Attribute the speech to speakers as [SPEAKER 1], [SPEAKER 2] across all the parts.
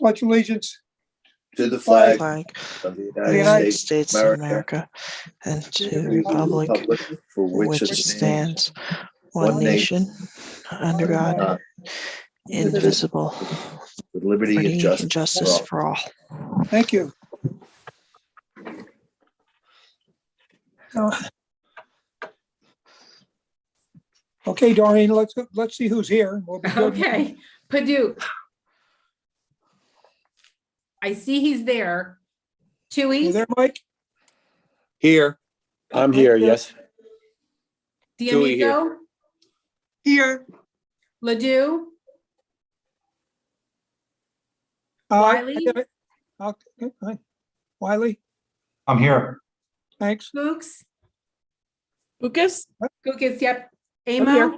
[SPEAKER 1] pledge allegiance
[SPEAKER 2] to the flag
[SPEAKER 3] of the
[SPEAKER 1] United
[SPEAKER 3] States of America and to the republic
[SPEAKER 2] for
[SPEAKER 3] which it stands, one nation, under God,
[SPEAKER 2] uh,
[SPEAKER 3] indivisible,
[SPEAKER 2] with liberty and justice
[SPEAKER 3] for all.
[SPEAKER 1] Thank you. Okay, Doreen, let's see who's here. We'll be good.
[SPEAKER 4] Okay, Paduk. I see he's there.
[SPEAKER 1] You
[SPEAKER 4] Tui,
[SPEAKER 1] there, Mike?
[SPEAKER 5] Here. I'm here, yes. Tui here.
[SPEAKER 4] D'Amico,
[SPEAKER 1] Here.
[SPEAKER 4] Ledoux,
[SPEAKER 1] I
[SPEAKER 4] Wiley?
[SPEAKER 1] got it. Okay, fine. Wiley,
[SPEAKER 6] I'm here.
[SPEAKER 1] thanks.
[SPEAKER 4] Fuchs,
[SPEAKER 7] Lucas?
[SPEAKER 4] Lucas, yep.
[SPEAKER 7] I'm
[SPEAKER 4] Amo.
[SPEAKER 7] here.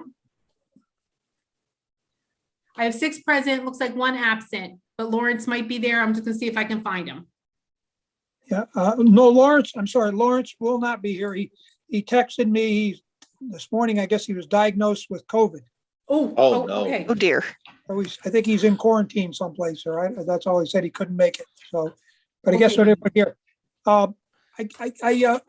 [SPEAKER 4] I have 6 present, looks like 1 absent, but Lawrence might be there. I'm just gonna see if I can find him.
[SPEAKER 1] Yeah, no, Lawrence, I'm sorry, Lawrence will not be here. He texted me this morning. I guess he was diagnosed with COVID.
[SPEAKER 2] Oh, no.
[SPEAKER 4] Okay.
[SPEAKER 3] Oh dear.
[SPEAKER 1] So I think he's in quarantine someplace, all right? That's all he said. He couldn't make it. So, but I guess
[SPEAKER 4] Okay.
[SPEAKER 1] we're here. I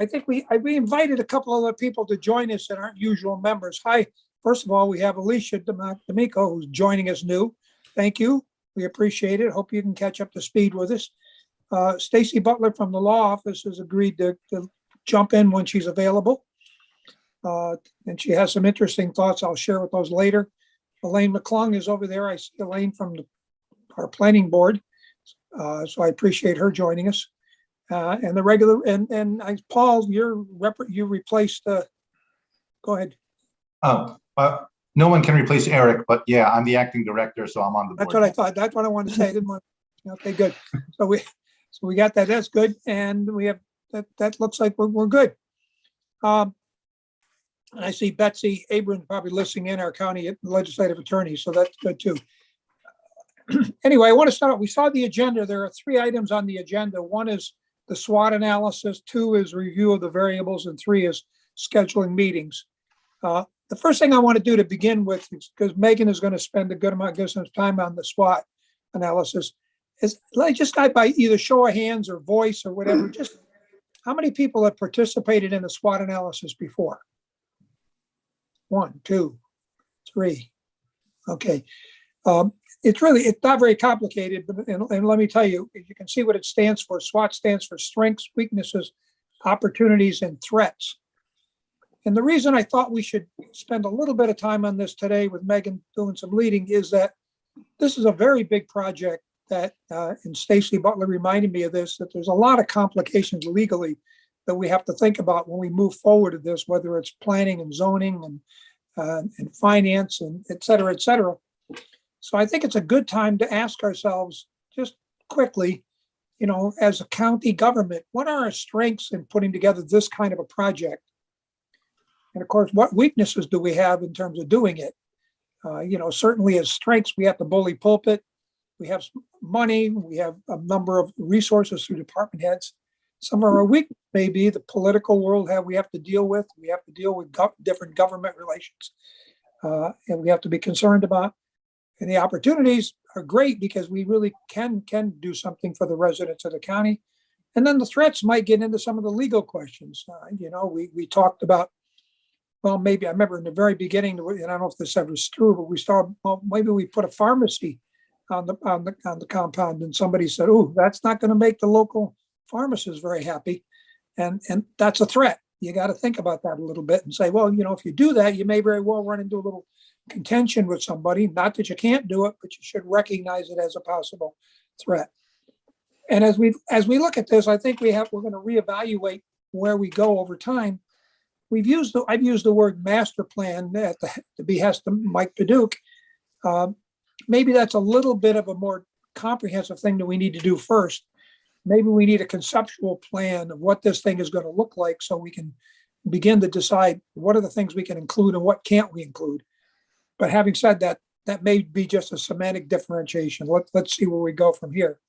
[SPEAKER 1] think we invited a couple other people to join us that aren't usual members. Hi, first of all, we have Alicia D'Amico, who's joining us new. Thank you. We appreciate it. Hope you can catch up to speed with us. Stacy Butler from the law office has agreed to jump in when she's available. And she has some interesting thoughts. I'll share with those later. Elaine McClung is over there. I see Elaine from our planning board. So I appreciate her joining us. And the regular, Paul, you replaced, go ahead.
[SPEAKER 6] Oh, no one can replace Eric, but yeah, I'm the acting director, so I'm on the board.
[SPEAKER 1] That's what I thought. That's what I wanted to say. I didn't want, okay, good. So we got that. That's good. And we have, that looks like we're good. And I see Betsy Abrams probably listening in, our county legislative attorney, so that's good too. Anyway, I want to start. We saw the agenda. There are 3 items on the agenda. 1 is the SWOT analysis, 2 is review of the variables, and 3 is scheduling meetings. The first thing I want to do to begin with, because Megan is going to spend a good amount of time on the SWOT analysis, is just by either show of hands or voice or whatever, just how many people have participated in the SWOT analysis before? 1, 2, 3. Okay. It's not very complicated, but and let me tell you, you can see what it stands for. SWOT stands for strengths, weaknesses, opportunities, and threats. And the reason I thought we should spend a little bit of time on this today with Megan doing some leading is that this is a very big project that, and Stacy Butler reminded me of this, that there's a lot of complications legally that we have to think about when we move forward with this, whether it's planning and zoning and finance and et cetera, et cetera. So I think it's a good time to ask ourselves just quickly, as a county government, what are our strengths in putting together this kind of a project? And of course, what weaknesses do we have in terms of doing it? Certainly as strengths, we have the bully pulpit. We have money. We have a number of resources through department heads. Some of our weaknesses may be the political world we have to deal with. We have to deal with different government relations. And we have to be concerned about. And the opportunities are great because we really can do something for the residents of the county. And then the threats might get into some of the legal questions. We talked about, well, maybe I remember in the very beginning, and I don't know if this ever is true, but we started, well, maybe we put a pharmacy on the compound, and somebody said, "Oh, that's not going to make the local pharmacist very happy," and that's a threat. You got to think about that a little bit and say, well, if you do that, you may very well run into a little contention with somebody. Not that you can't do it, but you should recognize it as a possible threat. And as we look at this, I think we're going to reevaluate where we go over time. I've used the word master plan at the behest of Mike Paduk. Maybe that's a little bit of a more comprehensive thing that we need to do first. Maybe we need a conceptual plan of what this thing is going to look like so we can begin to decide what are the things we can include and what can't we include. But having said that, that may be just a semantic differentiation. Let's see where we go from here.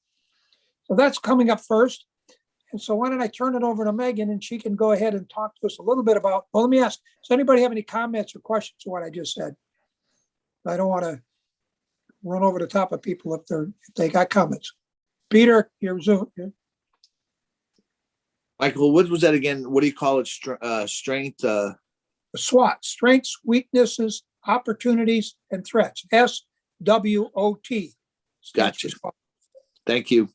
[SPEAKER 1] So that's coming up first. And so why don't I turn it over to Megan and she can go ahead and talk to us a little bit about, well, let me ask, does anybody have any comments or questions to what I just said? I don't want to run over the top of people if they got comments. Peter, you're Zoom.
[SPEAKER 2] Michael, what was that again? What do you call it? Strength,
[SPEAKER 1] SWOT, strengths, weaknesses, opportunities, and threats. SWOT.
[SPEAKER 2] Gotcha. Thank you.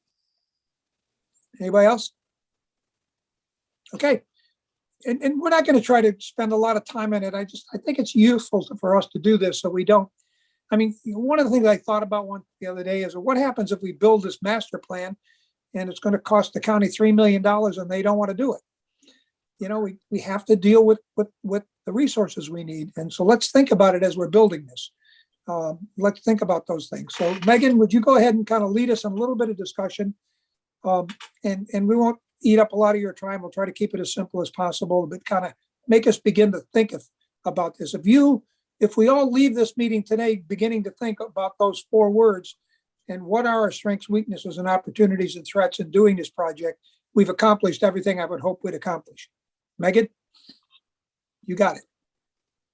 [SPEAKER 1] Anybody else? Okay. And we're not going to try to spend a lot of time on it. I think it's useful for us to do this so we don't. I mean, one of the things I thought about the other day is what happens if we build this master plan and it's going to cost the county $3 million and they don't want to do it? You know, we have to deal with the resources we need. And so let's think about it as we're building this. Let's think about those things. So Megan, would you go ahead and kind of lead us in a little bit of discussion? And we won't eat up a lot of your time. We'll try to keep it as simple as possible, but kind of make us begin to think about this. If we all leave this meeting today beginning to think about those 4 words and what are our strengths, weaknesses, and opportunities and threats in doing this project, we've accomplished everything I would hope we'd accomplish. Megan, you got it.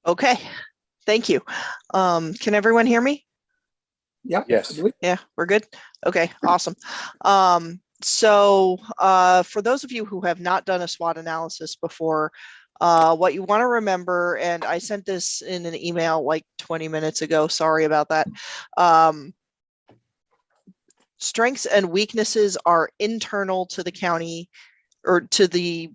[SPEAKER 3] Okay, thank you. Can everyone hear me?
[SPEAKER 1] Yeah.
[SPEAKER 5] Yes.
[SPEAKER 3] Yeah, we're good. Okay, awesome. So for those of you who have not done a SWOT analysis before, what you want to remember, and I sent this in an email like 20 minutes ago, sorry about that. Strengths and weaknesses are internal to the county or to the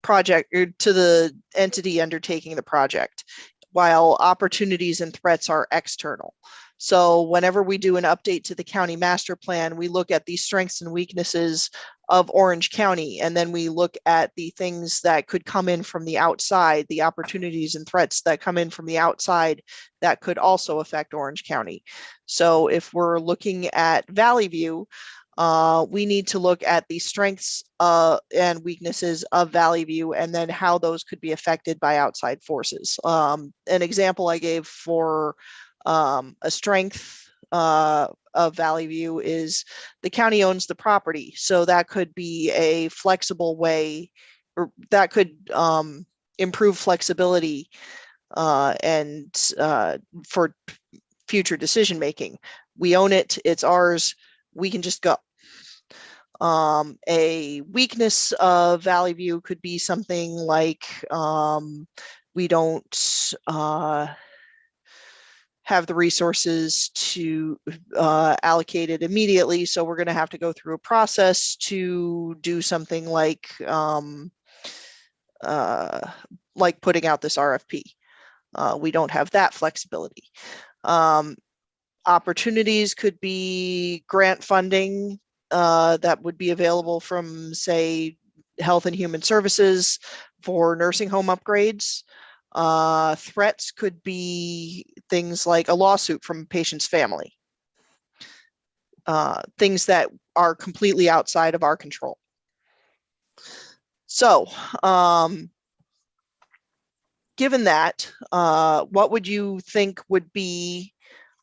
[SPEAKER 3] project or to the entity undertaking the project, while opportunities and threats are external. So whenever we do an update to the county master plan, we look at the strengths and weaknesses of Orange County, and then we look at the things that could come in from the outside, the opportunities and threats that come in from the outside that could also affect Orange County. So if we're looking at Valley View, we need to look at the strengths and weaknesses of Valley View and then how those could be affected by outside forces. An example I gave for a strength of Valley View is the county owns the property. So that could be a flexible way, or that could improve flexibility and for future decision making. We own it, it's ours, we can just go. A weakness of Valley View could be something like we don't have the resources to allocate it immediately, so we're going to have to go through a process to do something like putting out this RFP. We don't have that flexibility. Opportunities could be grant funding that would be available from, say, Health and Human Services for nursing home upgrades. Threats could be things like a lawsuit from a patient's family. Things that are completely outside of our control. So, given that, what would you think would be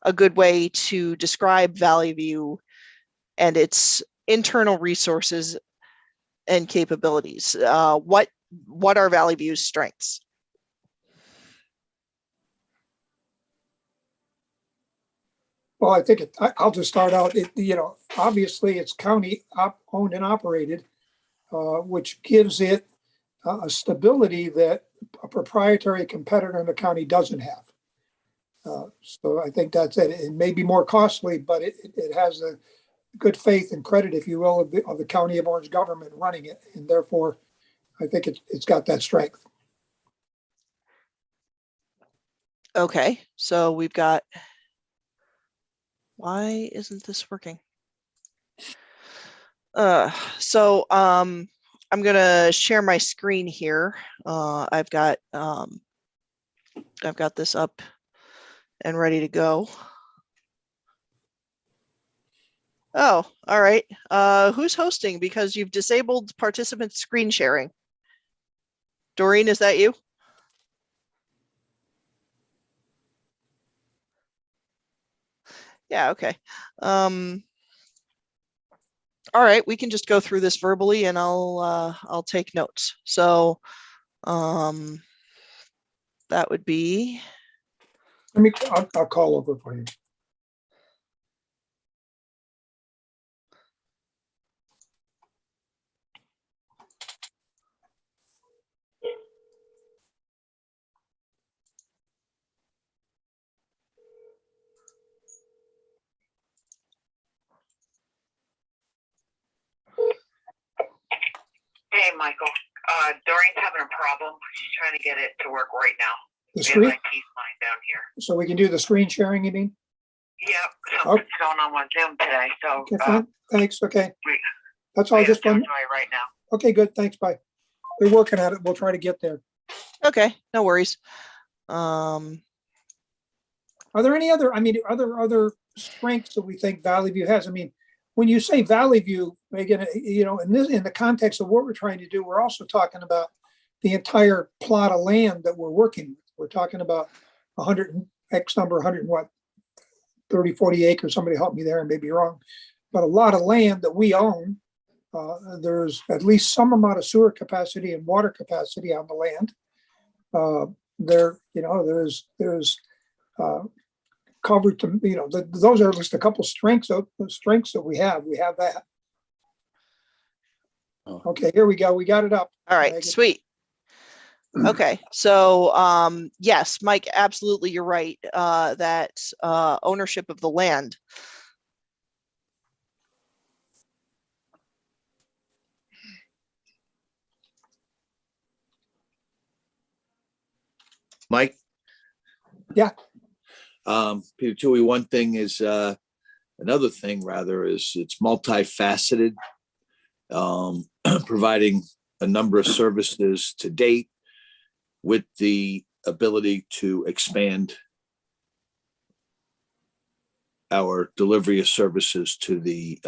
[SPEAKER 3] a good way to describe Valley View and its internal resources and capabilities? What are Valley View's strengths?
[SPEAKER 1] Well, I think I'll just start out. Obviously it's county owned and operated, which gives it a stability that a proprietary competitor in the county doesn't have. So I think that's it. It may be more costly, but it has a good faith and credit, if you will, of the County of Orange government running it, and therefore I think it's got that strength.
[SPEAKER 3] Okay, so we've got. Why isn't this working? So I'm gonna share my screen here. I've got this up and ready to go. Oh, all right. Who's hosting? Because you've disabled participant screen sharing. Doreen, is that you? Yeah, okay. All right, we can just go through this verbally and I'll take notes. So that would be.
[SPEAKER 1] I'll call over for you.
[SPEAKER 8] Michael. Doreen's having a problem. She's trying to get it to work right now.
[SPEAKER 1] The
[SPEAKER 8] We have
[SPEAKER 1] screen,
[SPEAKER 8] IT line down here.
[SPEAKER 1] so we can do the screen sharing, you mean?
[SPEAKER 8] Yep, something's going on with Zoom today, so.
[SPEAKER 1] Okay, fine. Thanks. Okay.
[SPEAKER 8] we-
[SPEAKER 1] That's all.
[SPEAKER 8] we
[SPEAKER 1] I just
[SPEAKER 8] have to
[SPEAKER 1] want.
[SPEAKER 8] enjoy it right now.
[SPEAKER 1] Okay, good. Thanks. Bye. We're working at it. We'll try to get there.
[SPEAKER 3] Okay, no worries.
[SPEAKER 1] Are there any other, I mean, other strengths that we think Valley View has? I mean, when you say Valley View, Megan, you know, in the context of what we're trying to do, we're also talking about the entire plot of land that we're working with. We're talking about 100 and X number, 100 and what, 30, 40 acres. Somebody help me there, I may be wrong. But a lot of land that we own. There's at least some amount of sewer capacity and water capacity on the land. There's covered to, you know, those are just a couple strengths of the strengths that we have. We have that.
[SPEAKER 5] Oh.
[SPEAKER 1] Okay, here we go. We got it up.
[SPEAKER 3] All right,
[SPEAKER 1] Megan.
[SPEAKER 3] sweet. Okay, so yes, Mike, absolutely, you're right. That ownership of the land.
[SPEAKER 2] Mike?
[SPEAKER 1] Yeah.
[SPEAKER 2] Peter Tui, one thing is, another thing rather is it's multifaceted, providing a number of services to date with the ability to expand our delivery of services to the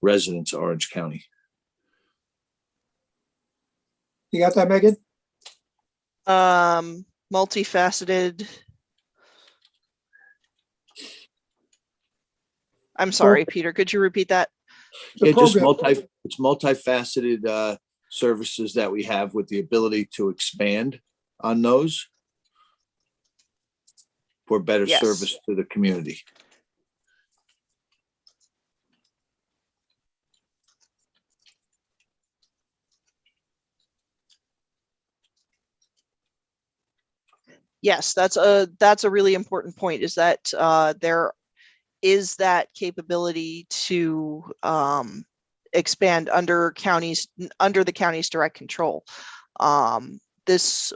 [SPEAKER 2] residents of Orange County.
[SPEAKER 1] You got that, Megan?
[SPEAKER 3] Multifaceted. I'm sorry, Peter, could you repeat that?
[SPEAKER 1] The
[SPEAKER 2] Yeah, just
[SPEAKER 1] program.
[SPEAKER 2] it's multifaceted services that we have with the ability to expand on those for better
[SPEAKER 3] Yes.
[SPEAKER 2] service to the community.
[SPEAKER 3] Yes, that's a really important point, is that there is that capability to expand under the county's direct control. This,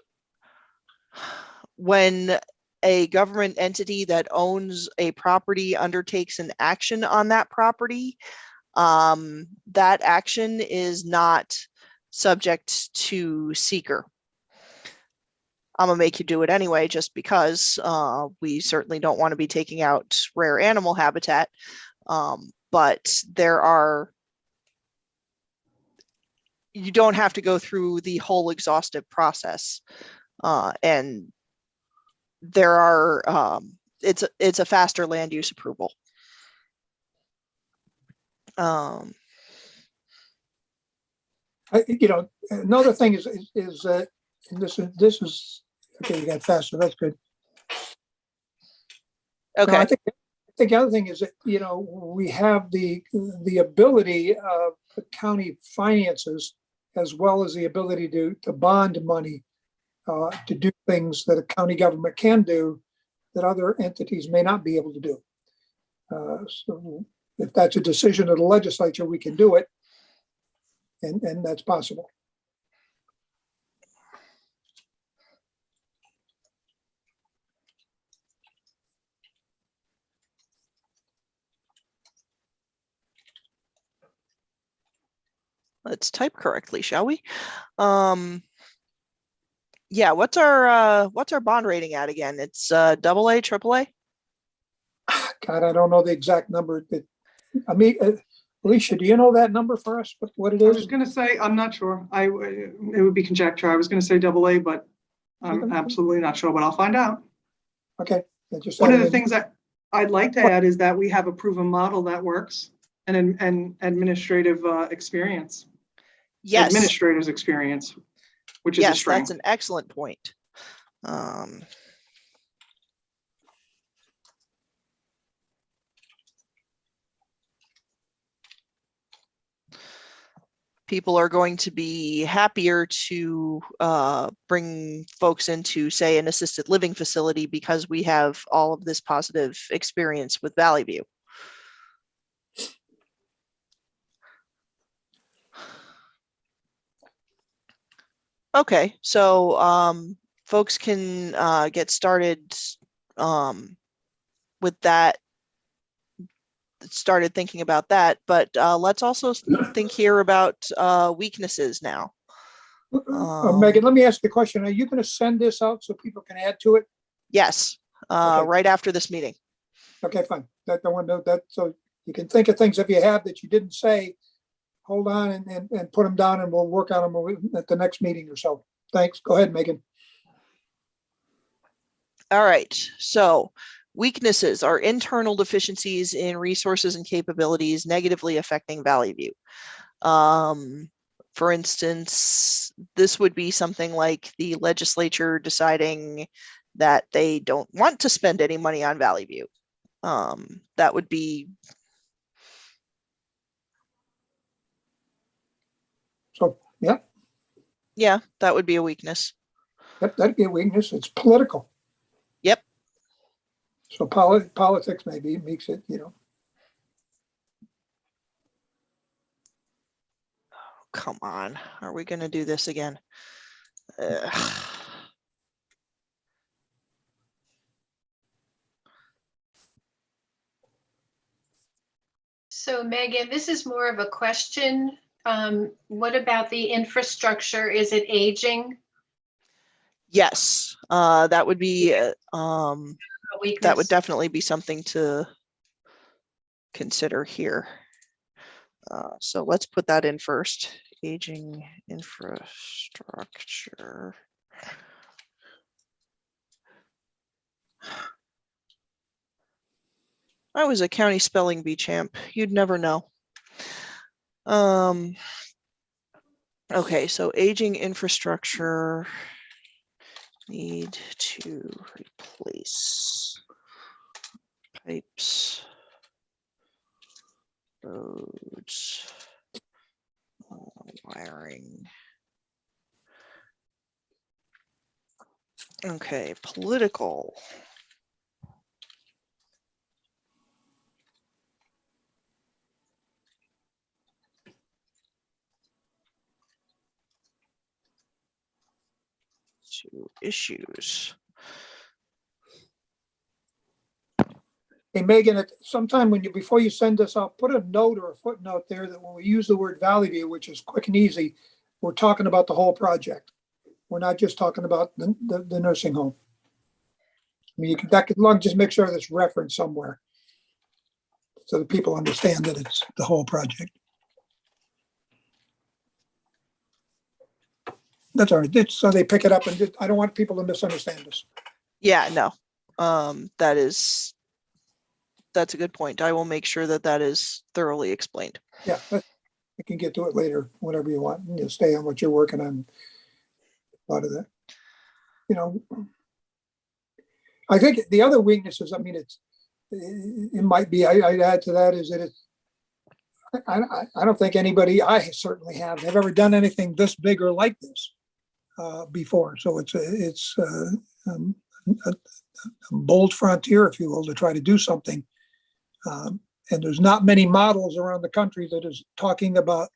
[SPEAKER 3] when a government entity that owns a property undertakes an action on that property, that action is not subject to seeker. I'm gonna make you do it anyway, just because we certainly don't want to be taking out rare animal habitat. But you don't have to go through the whole exhaustive process. And there are, it's a faster land use approval.
[SPEAKER 1] Another thing is that, and this is, okay, you got faster, that's good.
[SPEAKER 3] Okay.
[SPEAKER 1] No, I think the other thing is that, we have the ability of the county finances, as well as the ability to bond money, to do things that a county government can do that other entities may not be able to do. So if that's a decision of the legislature, we can do it. And that's possible.
[SPEAKER 3] Let's type correctly, shall we? Yeah, what's our bond rating at again? It's AA, AAA?
[SPEAKER 1] God, I don't know the exact number. I mean, Alicia, do you know that number for us? What it
[SPEAKER 9] I
[SPEAKER 1] is?
[SPEAKER 9] was gonna say, I'm not sure. It would be conjecture. I was gonna say AA, but I'm absolutely not sure, but I'll find out.
[SPEAKER 1] Okay.
[SPEAKER 9] One of the things that I'd like to add is that we have a proven model that works and administrative experience.
[SPEAKER 3] Yes.
[SPEAKER 9] Administrator's experience, which is a
[SPEAKER 3] Yes,
[SPEAKER 9] strength.
[SPEAKER 3] that's an excellent point. People are going to be happier to bring folks into, say, an assisted living facility because we have all of this positive experience with Valley View. Okay, so folks can get started with that, started thinking about that, but let's also think here about weaknesses now.
[SPEAKER 1] Megan, let me ask you a question. Are you going to send this out so people can add to it?
[SPEAKER 3] Yes,
[SPEAKER 1] Okay.
[SPEAKER 3] right after this meeting.
[SPEAKER 1] Okay, fine. That I want to know that, so you can think of things if you have that you didn't say, hold on and put them down and we'll work on them at the next meeting or so. Thanks. Go ahead, Megan.
[SPEAKER 3] All right, so weaknesses are internal deficiencies in resources and capabilities negatively affecting Valley View. For instance, this would be something like the legislature deciding that they don't want to spend any money on Valley View. That would be.
[SPEAKER 1] So, yeah,
[SPEAKER 3] Yeah, that would be a weakness.
[SPEAKER 1] that'd be a weakness. It's political.
[SPEAKER 3] Yep.
[SPEAKER 1] So politics maybe makes it,
[SPEAKER 3] Come on, are we going to do this again? Ugh.
[SPEAKER 10] So Megan, this is more of a question. What about the infrastructure? Is it aging?
[SPEAKER 3] Yes, that would be
[SPEAKER 10] A
[SPEAKER 3] that
[SPEAKER 10] weakness?
[SPEAKER 3] would definitely be something to consider here. So let's put that in first. Aging infrastructure. I was a county spelling bee champ. You'd never know. Okay, so aging infrastructure, need to replace pipes, roads, wiring. Okay, political. To issues.
[SPEAKER 1] Hey, Megan, at sometime before you send this out, put a note or a footnote there that when we use the word Valley View, which is quick and easy, we're talking about the whole project. We're not just talking about the nursing home. I mean, that could just make sure that's referenced somewhere so that people understand that it's the whole project. That's all right. So they pick it up and I don't want people to misunderstand us.
[SPEAKER 3] Yeah, no, that's a good point. I will make sure that that is thoroughly explained.
[SPEAKER 1] Yeah, you can get to it later, whenever you want. You stay on what you're working on. A lot of that, I think the other weaknesses, I mean, it might be, I'd add to that is that I don't think anybody, I certainly have ever done anything this big or like this before. So it's a bold frontier, if you will, to try to do something. And there's not many models around the country that is talking about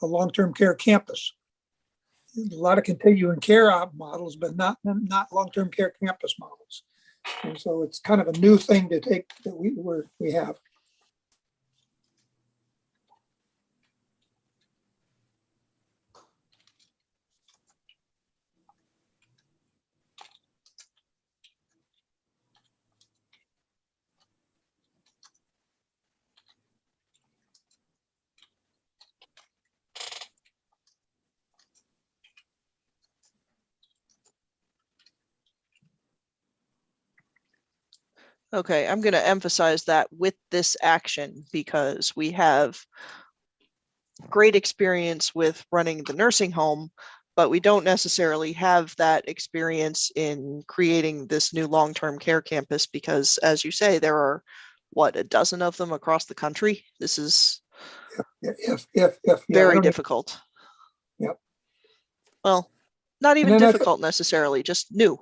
[SPEAKER 1] a long-term care campus. A lot of continuing care models, but not long-term care campus models. And so it's kind of a new thing to take that we have.
[SPEAKER 3] Okay, I'm going to emphasize that with this action because we have great experience with running the nursing home, but we don't necessarily have that experience in creating this new long-term care campus because, as you say, there are, a dozen of them across the country. This is very difficult.
[SPEAKER 1] Yep.
[SPEAKER 3] Well, not even difficult necessarily, just new.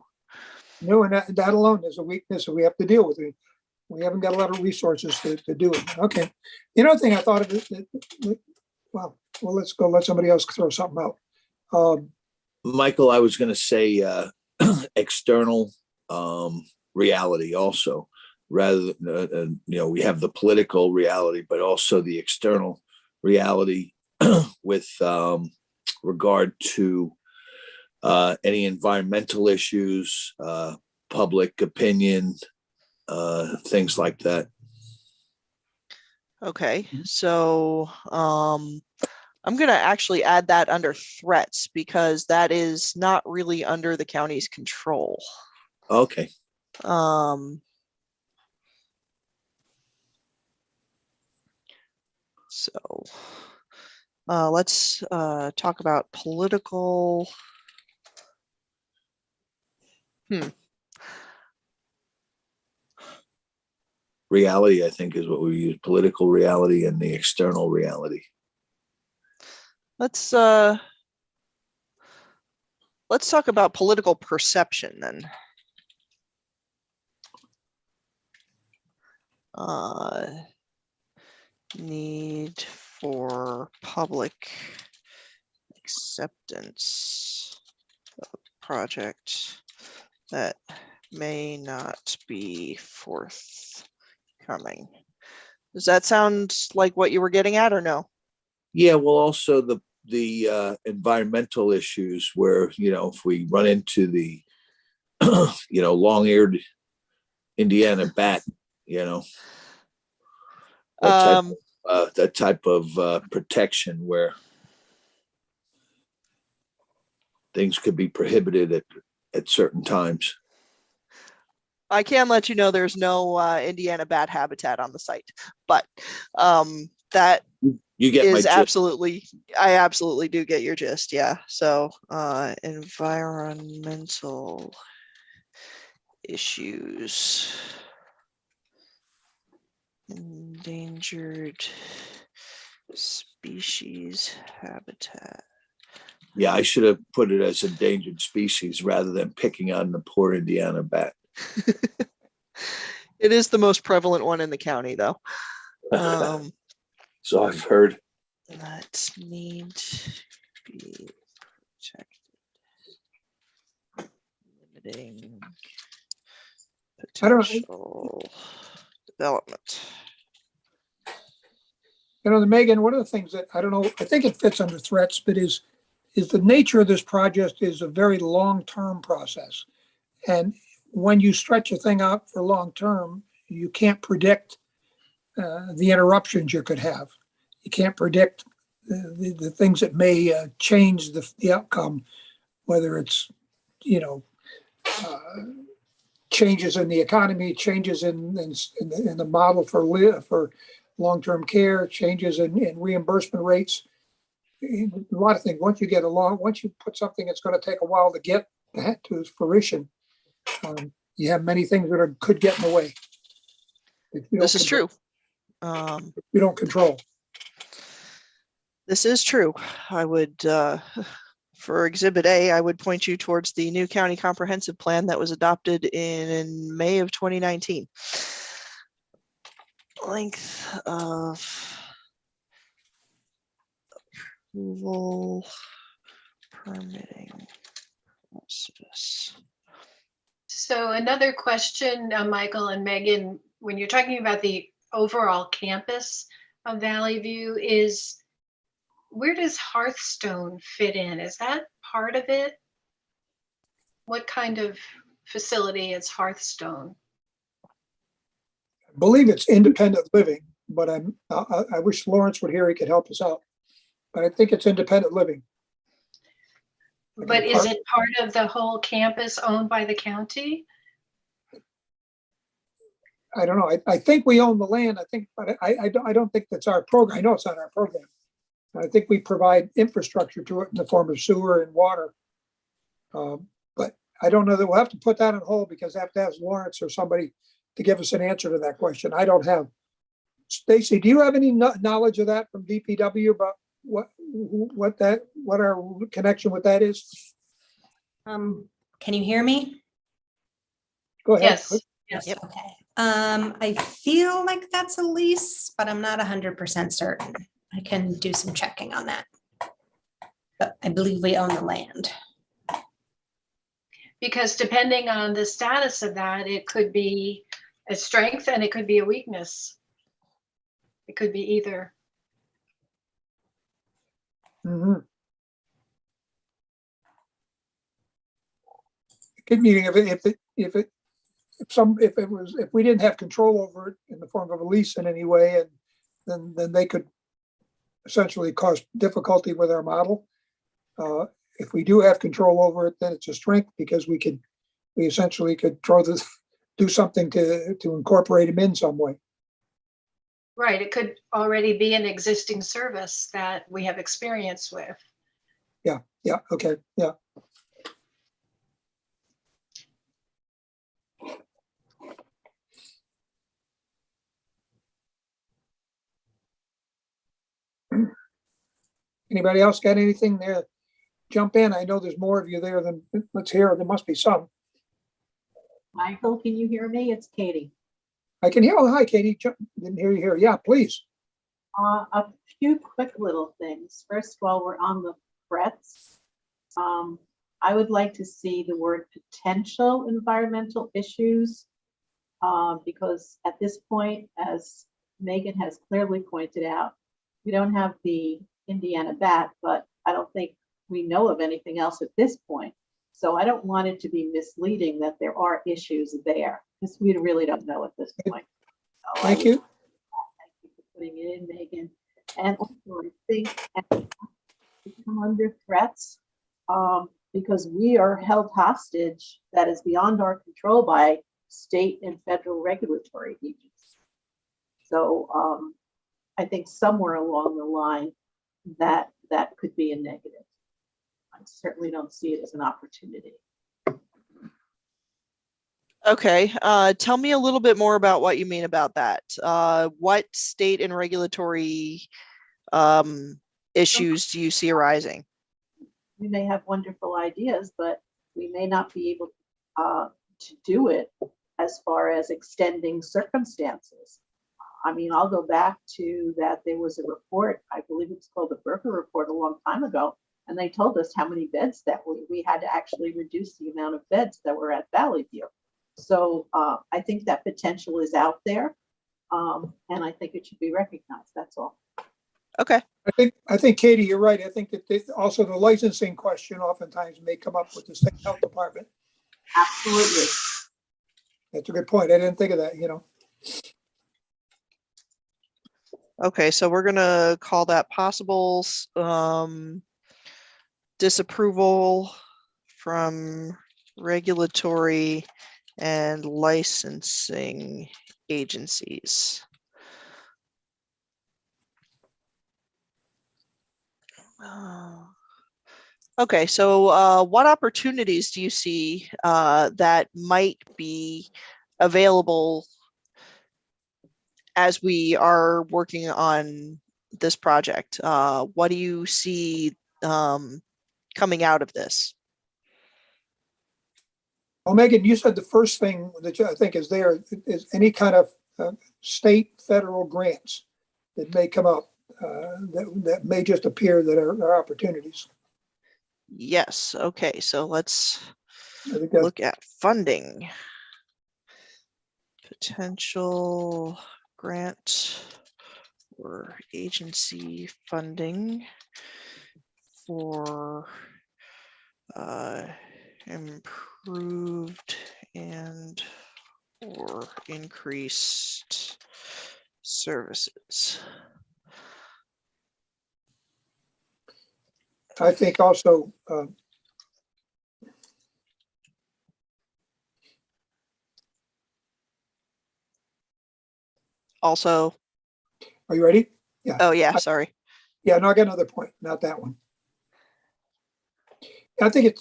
[SPEAKER 1] No, and that alone is a weakness that we have to deal with. We haven't got a lot of resources to do it. Okay. The other thing I thought of it, well, let's go let somebody else throw something out.
[SPEAKER 2] Michael, I was going to say external reality also, rather than, we have the political reality, but also the external reality with regard to any environmental issues, public opinion, things like that.
[SPEAKER 3] Okay, so I'm gonna actually add that under threats because that is not really under the county's control.
[SPEAKER 2] Okay.
[SPEAKER 3] So let's talk about political.
[SPEAKER 2] Reality, I think, is what we use. Political reality and the external reality.
[SPEAKER 3] Let's talk about political perception then. Need for public acceptance of project that may not be forthcoming. Does that sound like what you were getting at or no?
[SPEAKER 2] Yeah, well, also the environmental issues where, if we run into the, long-eared Indiana bat, that type of protection where things could be prohibited at certain times.
[SPEAKER 3] I can let you know there's no Indiana bat habitat on the site, but that
[SPEAKER 2] you get
[SPEAKER 3] is
[SPEAKER 2] my
[SPEAKER 3] absolutely, I absolutely do get your gist. Yeah. So environmental issues, endangered species habitat.
[SPEAKER 2] Yeah, I should have put it as endangered species rather than picking on the poor Indiana bat.
[SPEAKER 3] It is the most prevalent one in the county, though.
[SPEAKER 2] So I've heard.
[SPEAKER 3] That need to be protected. Limiting potential development.
[SPEAKER 1] Megan, one of the things that I don't know, I think it fits under threats, but is the nature of this project is a very long-term process. And when you stretch a thing out for long-term, you can't predict the interruptions you could have. You can't predict the things that may change the outcome, whether it's, changes in the economy, changes in the model for long-term care, changes in reimbursement rates, a lot of things. Once you put something that's going to take a while to get to fruition, you have many things that could get in the way.
[SPEAKER 3] This is true.
[SPEAKER 1] You don't control.
[SPEAKER 3] This is true. I would, for Exhibit A, I would point you towards the new county comprehensive plan that was adopted in May of 2019. Length of approval, permitting process.
[SPEAKER 10] So another question, Michael and Megan, when you're talking about the overall campus of Valley View, where does Hearthstone fit in? Is that part of it? What kind of facility is Hearthstone?
[SPEAKER 1] I believe it's independent living, but I wish Lawrence were here. He could help us out. But I think it's independent living.
[SPEAKER 10] But is it part of the whole campus owned by the county?
[SPEAKER 1] I don't know. I think we own the land. But I don't think that's our program. I know it's not our program. I think we provide infrastructure to it in the form of sewer and water. But I don't know that we'll have to put that on hold because I have to ask Lawrence or somebody to give us an answer to that question. I don't have. Stacy, do you have any knowledge of that from DPW about what our connection with that is?
[SPEAKER 11] Can you hear me?
[SPEAKER 1] Go ahead.
[SPEAKER 11] Yes.
[SPEAKER 3] Yep.
[SPEAKER 11] Okay. I feel like that's a lease, but I'm not 100% certain. I can do some checking on that. But I believe we own the land.
[SPEAKER 10] Because depending on the status of that, it could be a strength and it could be a weakness. It could be either.
[SPEAKER 1] Mhm. Good meeting if we didn't have control over it in the form of a lease in any way, and then they could essentially cause difficulty with our model. If we do have control over it, then it's a strength because we essentially could do something to incorporate them in some way.
[SPEAKER 10] Right, it could already be an existing service that we have experience with.
[SPEAKER 1] Yeah, okay, yeah. Anybody else got anything there? Jump in. I know there's more of you there than, let's hear. There must be some.
[SPEAKER 12] Michael, can you hear me? It's Katie.
[SPEAKER 1] I can hear. Oh, hi, Katie. Didn't hear you here. Yeah, please.
[SPEAKER 12] A few quick little things. First of all, we're on the threats. I would like to see the word potential environmental issues because at this point, as Megan has clearly pointed out, we don't have the Indiana bat, but I don't think we know of anything else at this point. So I don't want it to be misleading that there are issues there because we really don't know at this point. So
[SPEAKER 1] Thank you.
[SPEAKER 12] Thank you for putting it in, Megan. And also I think we come under threats because we are held hostage that is beyond our control by state and federal regulatory agencies. So I think somewhere along the line that could be a negative. I certainly don't see it as an opportunity.
[SPEAKER 3] Okay, tell me a little bit more about what you mean about that. What state and regulatory issues do you see arising?
[SPEAKER 12] We may have wonderful ideas, but we may not be able to do it as far as extending circumstances. I mean, I'll go back to that there was a report, I believe it's called the Berger report a long time ago, and they told us how many beds that we had to actually reduce the amount of beds that were at Valley View. So I think that potential is out there, and I think it should be recognized. That's all.
[SPEAKER 3] Okay.
[SPEAKER 1] I think Katie, you're right. I think that also the licensing question oftentimes may come up with the state health department.
[SPEAKER 12] Absolutely.
[SPEAKER 1] That's a good point. I didn't think of that,
[SPEAKER 3] Okay, so we're gonna call that possible disapproval from regulatory and licensing agencies. Okay, so what opportunities do you see that might be available as we are working on this project? What do you see coming out of this?
[SPEAKER 1] Well, Megan, you said the first thing that I think is there is any kind of state, federal grants that may come up that may just appear that are opportunities.
[SPEAKER 3] Yes. Okay. So let's
[SPEAKER 1] I think
[SPEAKER 3] look at funding. Potential grant or agency funding for improved and or increased services.
[SPEAKER 1] I think also
[SPEAKER 3] also,
[SPEAKER 1] are you ready? Yeah.
[SPEAKER 3] Oh yeah, sorry.
[SPEAKER 1] Yeah, no, I got another point, not that one. I think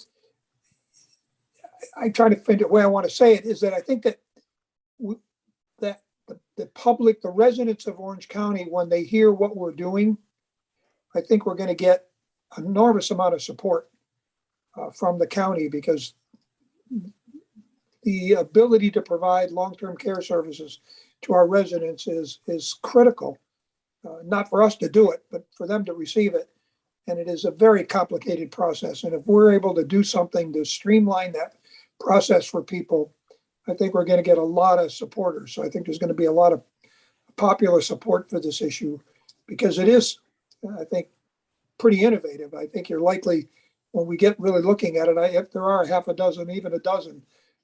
[SPEAKER 1] I try to find the way I want to say it is that I think that the public, the residents of Orange County, when they hear what we're doing, I think we're going to get an enormous amount of support from the county because the ability to provide long-term care services to our residents is critical, not for us to do it, but for them to receive it. And it is a very complicated process. And if we're able to do something to streamline that process for people, I think we're going to get a lot of supporters. So I think there's going to be a lot of popular support for this issue because it is, I think, pretty innovative. I think you're likely, when we get really looking at it, if there are half a dozen, even a dozen,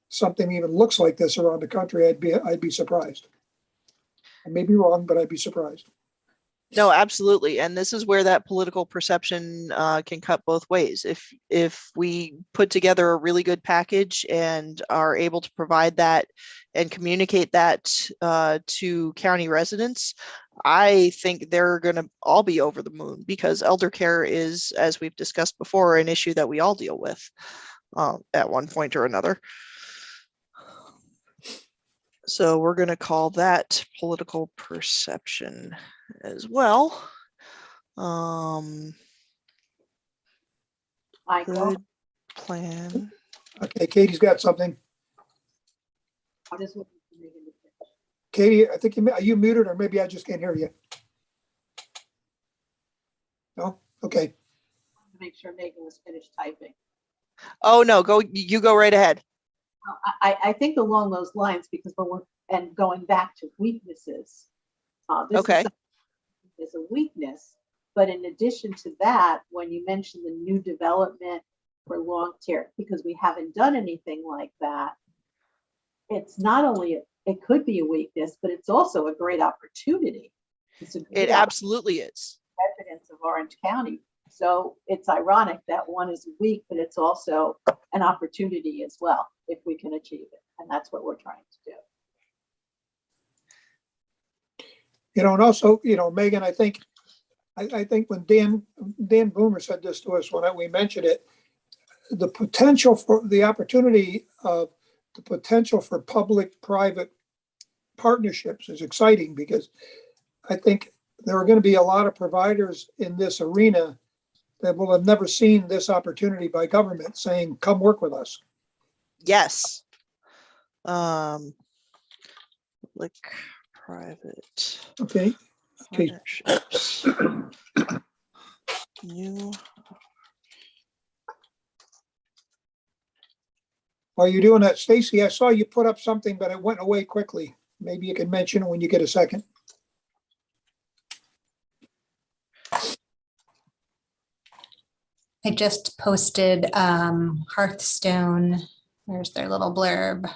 [SPEAKER 1] something even looks like this around the country, I'd be surprised. I may be wrong, but I'd be surprised.
[SPEAKER 3] No, absolutely. And this is where that political perception can cut both ways. If we put together a really good package and are able to provide that and communicate that to county residents, I think they're going to all be over the moon because elder care is, as we've discussed before, an issue that we all deal with at one point or another. So we're going to call that political perception as well.
[SPEAKER 12] Michael,
[SPEAKER 3] Good plan.
[SPEAKER 1] Okay, Katie's got something.
[SPEAKER 12] I'm just looking for Megan to finish.
[SPEAKER 1] Katie, I think are you muted or maybe I just can't hear you? No? Okay.
[SPEAKER 12] To make sure Megan was finished typing.
[SPEAKER 3] Oh no, you go right ahead.
[SPEAKER 12] I think along those lines, because and going back to weaknesses. This
[SPEAKER 3] Okay.
[SPEAKER 12] is a weakness, but in addition to that, when you mention the new development for long term, because we haven't done anything like that, it's not only, it could be a weakness, but it's also a great opportunity.
[SPEAKER 3] It absolutely is.
[SPEAKER 12] Residents of Orange County. So it's ironic that one is weak, but it's also an opportunity as well, if we can achieve it. And that's what we're trying to do.
[SPEAKER 1] You know, and also, you know, Megan, I think when Dan Boomer said this to us when we mentioned it, the potential for the opportunity of the potential for public-private partnerships is exciting because I think there are going to be a lot of providers in this arena that will have never seen this opportunity by government saying, come work with us.
[SPEAKER 3] Yes. Like private
[SPEAKER 1] Okay.
[SPEAKER 3] partnerships. New.
[SPEAKER 1] While you're doing that, Stacy, I saw you put up something, but it went away quickly. Maybe you can mention it when you get a second.
[SPEAKER 11] I just posted Hearthstone. There's their little blurb.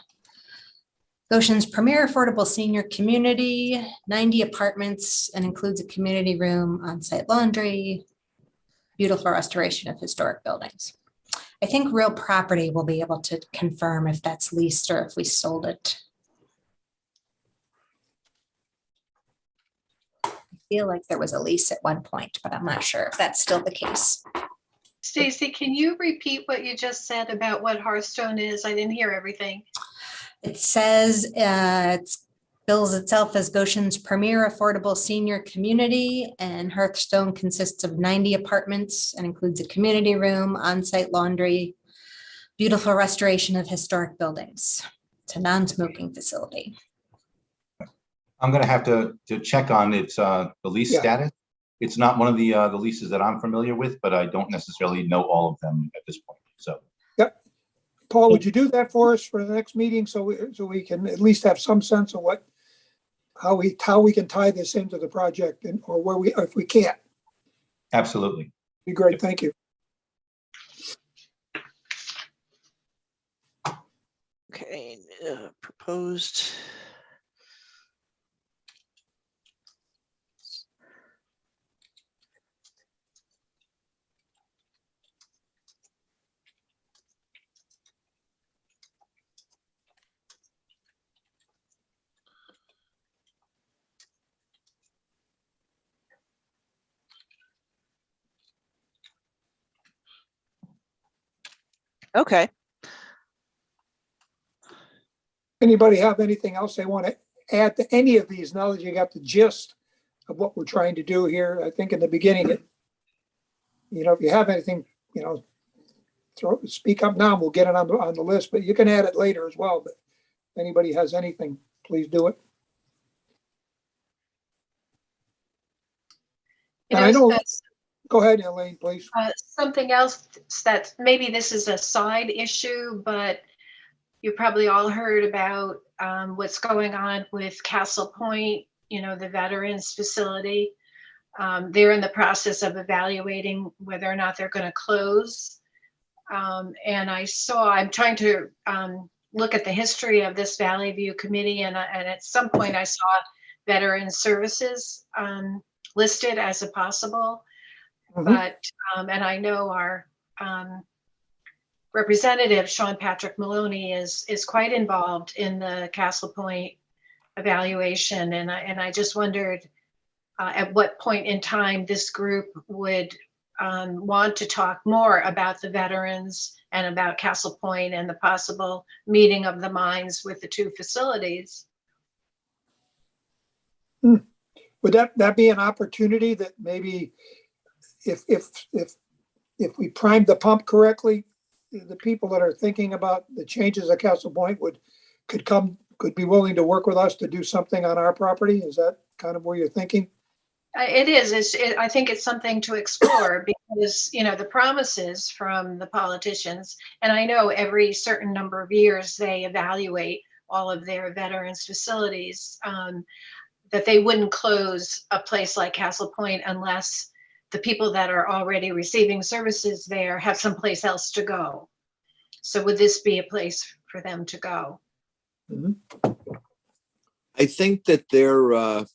[SPEAKER 11] Goshen's premier affordable senior community, 90 apartments, and includes a community room, on-site laundry, beautiful restoration of historic buildings. I think Real Property will be able to confirm if that's leased or if we sold it. I feel like there was a lease at one point, but I'm not sure if that's still the case.
[SPEAKER 10] Stacy, can you repeat what you just said about what Hearthstone is? I didn't hear everything.
[SPEAKER 11] It says it bills itself as Goshen's premier affordable senior community, and Hearthstone consists of 90 apartments and includes a community room, on-site laundry, beautiful restoration of historic buildings. It's a non-smoking facility.
[SPEAKER 6] I'm gonna have to check on its the lease
[SPEAKER 1] Yeah.
[SPEAKER 6] status. It's not one of the leases that I'm familiar with, but I don't necessarily know all of them at this point. So.
[SPEAKER 1] Yep. Paul, would you do that for us for the next meeting so we can at least have some sense of how we can tie this into the project or if we can't?
[SPEAKER 6] Absolutely.
[SPEAKER 1] Be great. Thank you.
[SPEAKER 3] Okay, proposed. Okay.
[SPEAKER 1] Anybody have anything else they want to add to any of these now that you got the gist of what we're trying to do here? I think in the beginning, if you have anything, speak up now and we'll get it on the list, but you can add it later as well. But if anybody has anything, please do it. And I know, go ahead, Elaine, please.
[SPEAKER 10] Something else that maybe this is a side issue, but you probably all heard about what's going on with Castle Point, the Veterans Facility. They're in the process of evaluating whether or not they're going to close. And I'm trying to look at the history of this Valley View Committee, and at some point I saw Veteran Services listed as a possible. But, and I know our representative, Sean Patrick Maloney, is quite involved in the Castle Point evaluation. And I just wondered at what point in time this group would want to talk more about the veterans and about Castle Point and the possible meeting of the minds with the two facilities.
[SPEAKER 1] Would that be an opportunity that maybe if we primed the pump correctly, the people that are thinking about the changes at Castle Point could be willing to work with us to do something on our property? Is that kind of where you're thinking?
[SPEAKER 10] It is. I think it's something to explore because, the promises from the politicians, and I know every certain number of years they evaluate all of their veterans facilities, that they wouldn't close a place like Castle Point unless the people that are already receiving services there have someplace else to go. So would this be a place for them to go?
[SPEAKER 2] I think that they're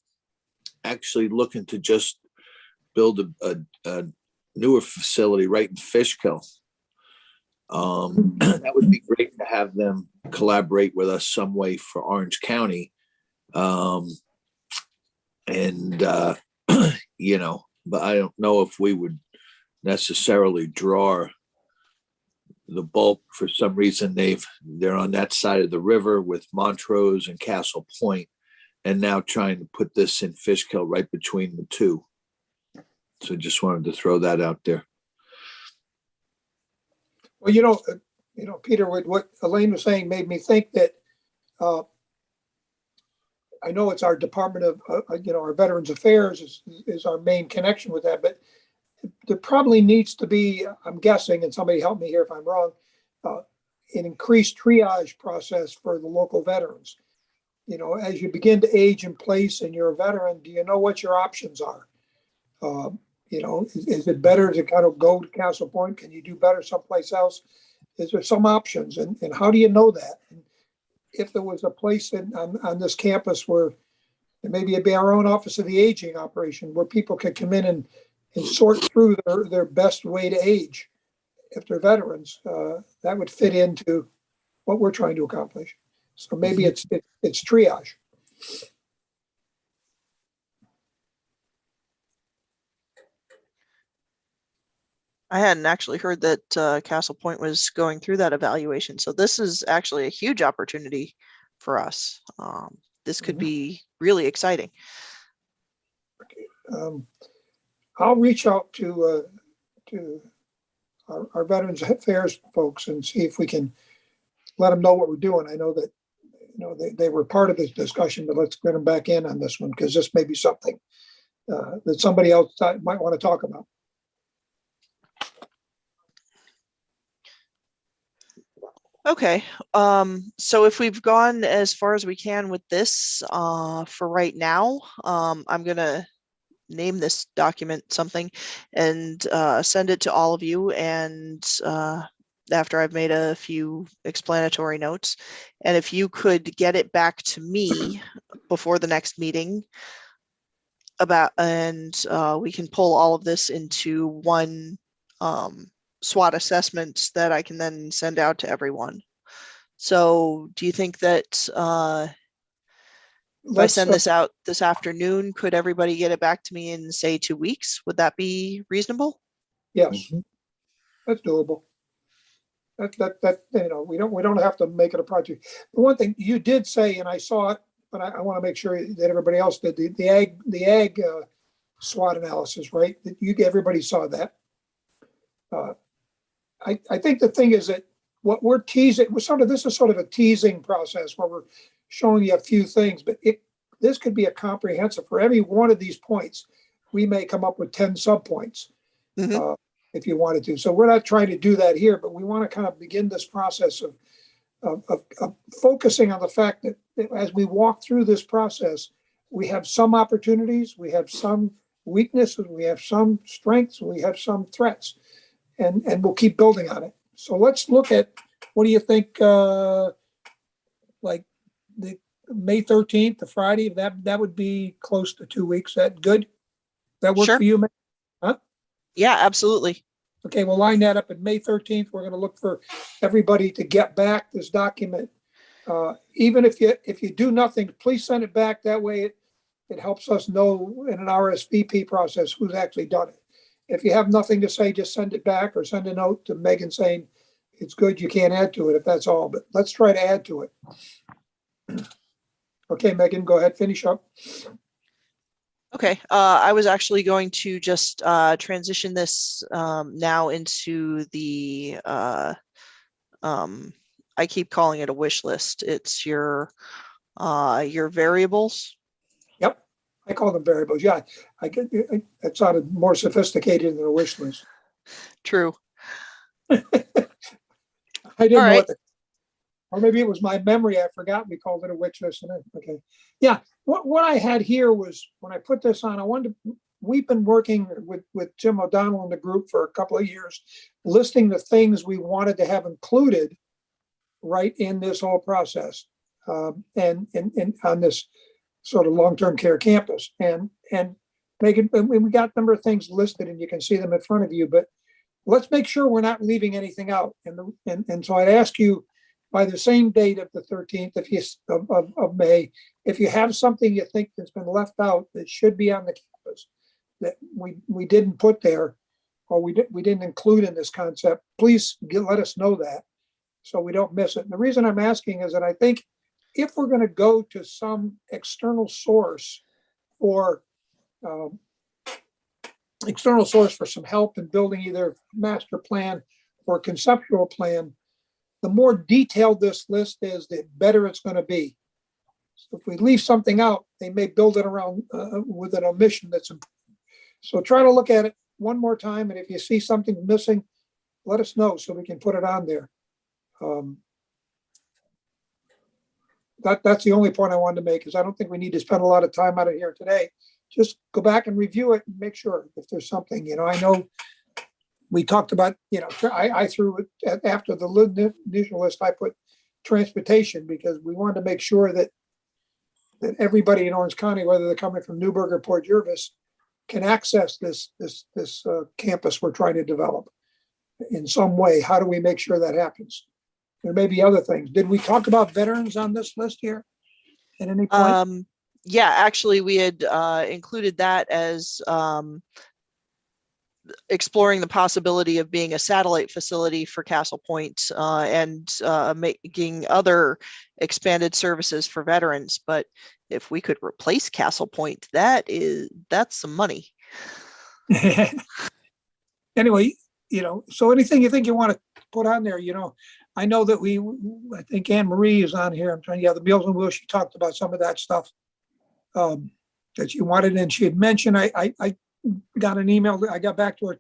[SPEAKER 2] actually looking to just build a newer facility right in Fishkill. That would be great to have them collaborate with us some way for Orange County. But I don't know if we would necessarily draw the bulk. For some reason they're on that side of the river with Montrose and Castle Point, and now trying to put this in Fishkill right between the two. So just wanted to throw that out there.
[SPEAKER 1] Well, Peter, what Elaine was saying made me think that I know it's our Department of, our Veterans Affairs is our main connection with that, but there probably needs to be, I'm guessing, and somebody help me here if I'm wrong, an increased triage process for the local veterans. As you begin to age in place and you're a veteran, do you know what your options are? Is it better to kind of go to Castle Point? Can you do better someplace else? Is there some options? And how do you know that? And if there was a place on this campus where maybe it'd be our own Office of the Aging operation where people could come in and sort through their best way to age if they're veterans, that would fit into what we're trying to accomplish. So maybe it's triage.
[SPEAKER 3] I hadn't actually heard that Castle Point was going through that evaluation. So this is actually a huge opportunity for us. This could be really exciting.
[SPEAKER 1] I'll reach out to our Veterans Affairs folks and see if we can let them know what we're doing. I know that they were part of this discussion, but let's get them back in on this one because this may be something that somebody else might want to talk about.
[SPEAKER 3] Okay, so if we've gone as far as we can with this for right now, I'm gonna name this document something and send it to all of you, and after I've made a few explanatory notes, and if you could get it back to me before the next meeting and we can pull all of this into one SWOT assessment that I can then send out to everyone. So do you think that if I send this out this afternoon, could everybody get it back to me in say 2 weeks? Would that be reasonable?
[SPEAKER 1] Yes, that's doable. That we don't have to make it a project. The one thing you did say, and I saw it, but I want to make sure that everybody else did the ag SWOT analysis, right? That everybody saw that. I think the thing is that what we're teasing, this is sort of a teasing process where we're showing you a few things, but this could be a comprehensive for every one of these points. We may come up with 10 subpoints if you wanted to. So we're not trying to do that here, but we want to kind of begin this process of of focusing on the fact that as we walk through this process, we have some opportunities, we have some weaknesses, we have some strengths, we have some threats, and we'll keep building on it. So let's look at, what do you think, like the May 13th, the Friday, that would be close to 2 weeks. That good? That work
[SPEAKER 3] Sure.
[SPEAKER 1] for you, May? Huh?
[SPEAKER 3] Yeah, absolutely.
[SPEAKER 1] Okay, we'll line that up at May 13th. We're going to look for everybody to get back this document. Even if you do nothing, please send it back. That way it helps us know in an RSVP process who's actually done it. If you have nothing to say, just send it back or send a note to Megan saying it's good, you can't add to it if that's all, but let's try to add to it. Okay, Megan, go ahead, finish up.
[SPEAKER 3] Okay, I was actually going to just transition this now into the, I keep calling it a wish list. It's your variables.
[SPEAKER 1] Yep, I call them variables. Yeah, it sounded more sophisticated than a wish list.
[SPEAKER 3] True.
[SPEAKER 1] I didn't
[SPEAKER 3] All
[SPEAKER 1] know
[SPEAKER 3] right.
[SPEAKER 1] or maybe it was my memory. I forgot we called it a wish list. Okay. Yeah. What I had here was, when I put this on, we've been working with Jim O'Donnell in the group for a couple of years, listing the things we wanted to have included right in this whole process, and on this sort of long-term care campus. And Megan, we got a number of things listed and you can see them in front of you, but let's make sure we're not leaving anything out. And so I'd ask you, by the same date of the 13th of May, if you have something you think that's been left out that should be on the campus that we didn't put there, or we didn't include in this concept, please let us know that so we don't miss it. And the reason I'm asking is that I think if we're going to go to some external source for some help in building either master plan or conceptual plan, the more detailed this list is, the better it's going to be. So if we leave something out, they may build it around with an omission that's important. So try to look at it one more time, and if you see something missing, let us know so we can put it on there. That's the only point I wanted to make, is I don't think we need to spend a lot of time out of here today. Just go back and review it and make sure if there's something. I know we talked about, I threw it after the initial list, I put transportation, because we wanted to make sure that everybody in Orange County, whether they're coming from Newburgh or Port Jervis, can access this campus we're trying to develop in some way. How do we make sure that happens? There may be other things. Did we talk about veterans on this list here at any point?
[SPEAKER 3] Yeah, actually, we had included that as exploring the possibility of being a satellite facility for Castle Point, and making other expanded services for veterans. But if we could replace Castle Point, that's some money.
[SPEAKER 1] Anyway, so anything you think you want to put on there, I know that I think Anne Marie is on here. The Meals on Wheels, she talked about some of that stuff that she wanted, and she had mentioned, I got an email, I got back to her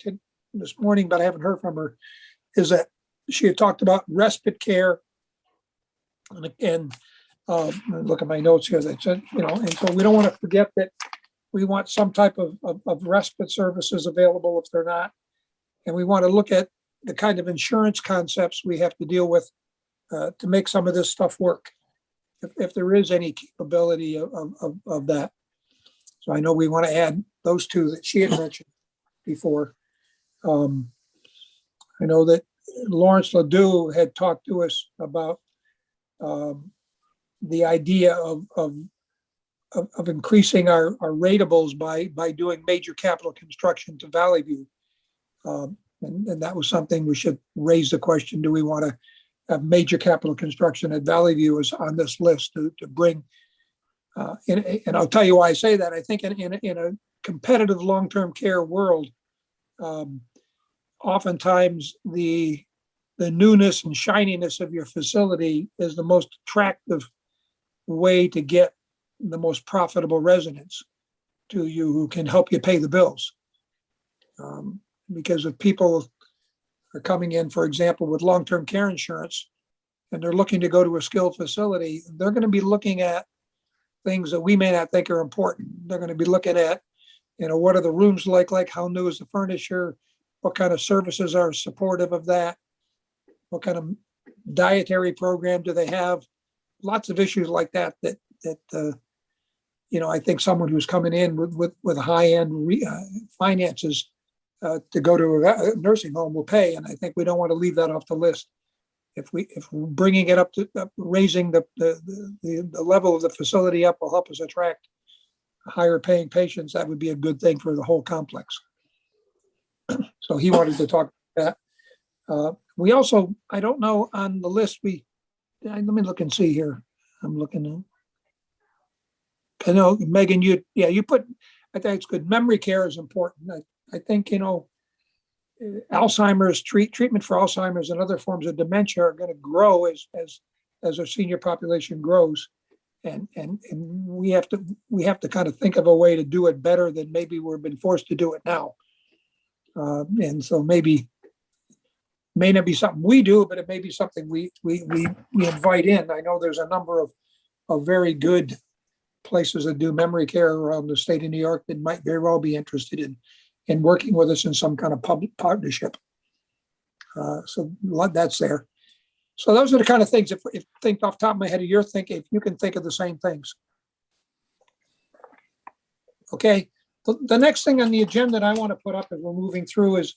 [SPEAKER 1] this morning, but I haven't heard from her, is that she had talked about respite care, and look at my notes here that said, and so we don't want to forget that we want some type of respite services available if they're not. And we want to look at the kind of insurance concepts we have to deal with to make some of this stuff work, if there is any capability of that. So I know we want to add those two that she had mentioned before. I know that Lawrence Ledoux had talked to us about the idea of increasing our ratables by doing major capital construction to Valley View. And that was something we should raise the question, do we want to have major capital construction at Valley View is on this list to bring, and I'll tell you why I say that. I think in a competitive long-term care world, oftentimes the newness and shininess of your facility is the most attractive way to get the most profitable residents to you who can help you pay the bills. Because if people are coming in, for example, with long-term care insurance, and they're looking to go to a skilled facility, they're going to be looking at things that we may not think are important. They're going to be looking at, what are the rooms like how new is the furniture? What kind of services are supportive of that? What kind of dietary program do they have? Lots of issues like that I think someone who's coming in with high-end finances to go to a nursing home will pay. And I think we don't want to leave that off the list. If we're bringing it up to raising the level of the facility up will help us attract higher paying patients. That would be a good thing for the whole complex. So he wanted to talk about that. We also, I don't know on the list, let me look and see here. I'm looking at, I know Megan, you put, I think it's good. Memory care is important. I think, Alzheimer's treatment for Alzheimer's and other forms of dementia are going to grow as our senior population grows. And we have to kind of think of a way to do it better than maybe we've been forced to do it now. And so maybe may not be something we do, but it may be something we invite in. I know there's a number of very good places that do memory care around the state of New York that might very well be interested in working with us in some kind of public partnership. So that's there. So those are the kind of things, if think off the top of my head, you're thinking, if you can think of the same things. Okay, the next thing on the agenda that I want to put up as we're moving through is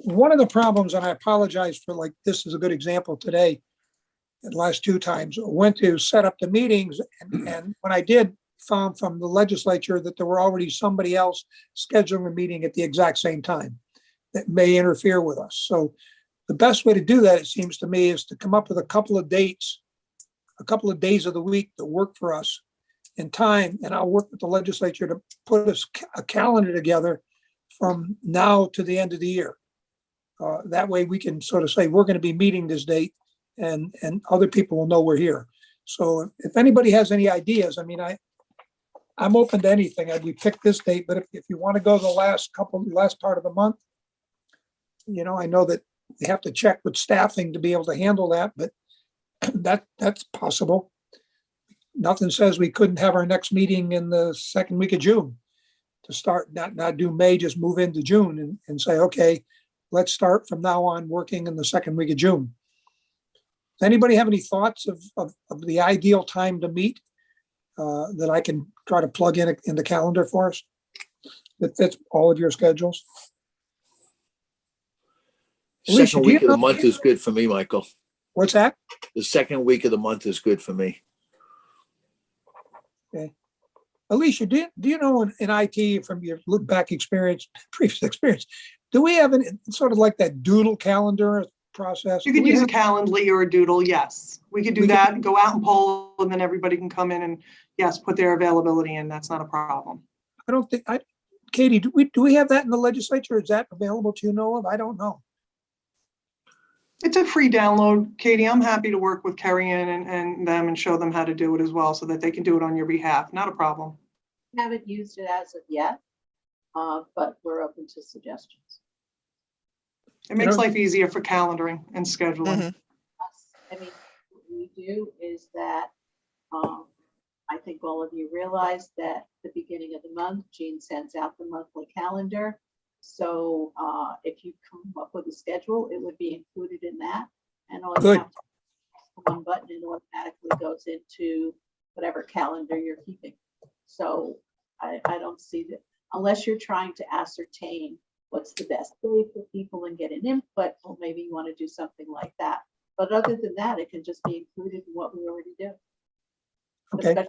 [SPEAKER 1] one of the problems, and I apologize for, like, this is a good example today, the last two times, I went to set up the meetings, and when I did, found from the legislature that there were already somebody else scheduling a meeting at the exact same time that may interfere with us. So the best way to do that, it seems to me, is to come up with a couple of dates, a couple of days of the week that work for us in time, and I'll work with the legislature to put a calendar together from now to the end of the year. That way we can sort of say, we're going to be meeting this date, and other people will know we're here. So if anybody has any ideas, I mean, I'm open to anything. We picked this date, but if you want to go the last part of the month, I know that we have to check with staffing to be able to handle that, but that's possible. Nothing says we couldn't have our next meeting in the second week of June to start, not do May, just move into June and say, okay, let's start from now on working in the second week of June. Does anybody have any thoughts of the ideal time to meet that I can try to plug in the calendar for us that fits all of your schedules?
[SPEAKER 2] Second week of the month is good for me, Michael.
[SPEAKER 1] What's that?
[SPEAKER 2] The second week of the month is good for me.
[SPEAKER 1] Okay. Alicia, do you know in IT from your look back experience, previous experience, do we have sort of like that doodle calendar process?
[SPEAKER 9] You could use a Calendly or a doodle, yes. We could do that, go out and poll, and then everybody can come in and, yes, put their availability in. That's not a problem.
[SPEAKER 1] I don't think, Katie, do we have that in the legislature? Is that available to of? I don't know.
[SPEAKER 9] It's a free download, Katie. I'm happy to work with Kerry and them and show them how to do it as well so that they can do it on your behalf. Not a problem.
[SPEAKER 12] Haven't used it as of yet, but we're open to suggestions.
[SPEAKER 9] It makes life easier for calendaring and scheduling.
[SPEAKER 12] Mm-hmm. I mean, what we do is that I think all of you realize that at the beginning of the month, Jean sends out the monthly calendar. So if you come up with a schedule, it would be included in that. And all you have to press one button and automatically goes into whatever calendar you're keeping. So I don't see that, unless you're trying to ascertain what's the best way for people and get an input, well, maybe you want to do something like that. But other than that, it can just be included in what we already do.
[SPEAKER 1] Okay.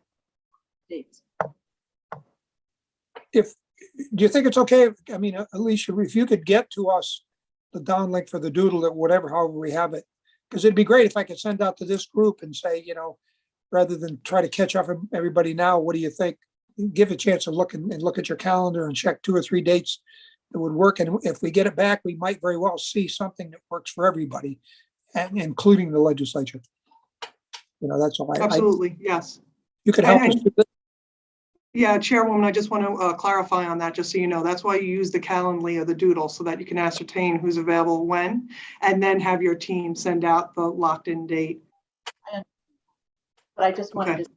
[SPEAKER 1] Do you think it's okay? I mean, Alicia, if you could get to us the downlink for the doodle or whatever, however we have it, because it'd be great if I could send out to this group and say, rather than try to catch up from everybody now, what do you think? Give a chance to look at your calendar and check 2 or 3 dates that would work. And if we get it back, we might very well see something that works for everybody, and including the legislature. That's all.
[SPEAKER 9] Absolutely, yes.
[SPEAKER 1] You could help us do that.
[SPEAKER 9] Yeah, Chairwoman, I just want to clarify on that, just so you know, that's why you use the Calendly or the Doodle, so that you can ascertain who's available when, and then have your team send out the locked-in date.
[SPEAKER 12] But I just wanted
[SPEAKER 9] Okay.
[SPEAKER 12] to,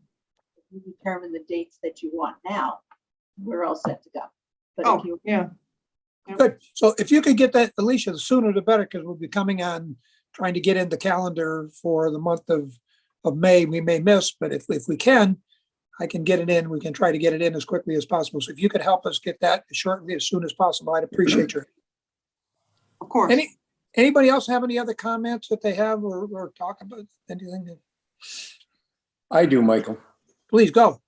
[SPEAKER 12] if you determine the dates that you want now, we're all set to go. But
[SPEAKER 9] Oh,
[SPEAKER 12] if you,
[SPEAKER 9] yeah.
[SPEAKER 1] Good. So if you could get that, Alicia, the sooner the better, because we'll be coming on trying to get in the calendar for the month of May. We may miss, but if we can, I can get it in. We can try to get it in as quickly as possible. So if you could help us get that shortly as soon as possible, I'd appreciate your.
[SPEAKER 9] Of course.
[SPEAKER 1] Anybody else have any other comments that they have or talk about anything?
[SPEAKER 5] I do, Michael.
[SPEAKER 1] Please go.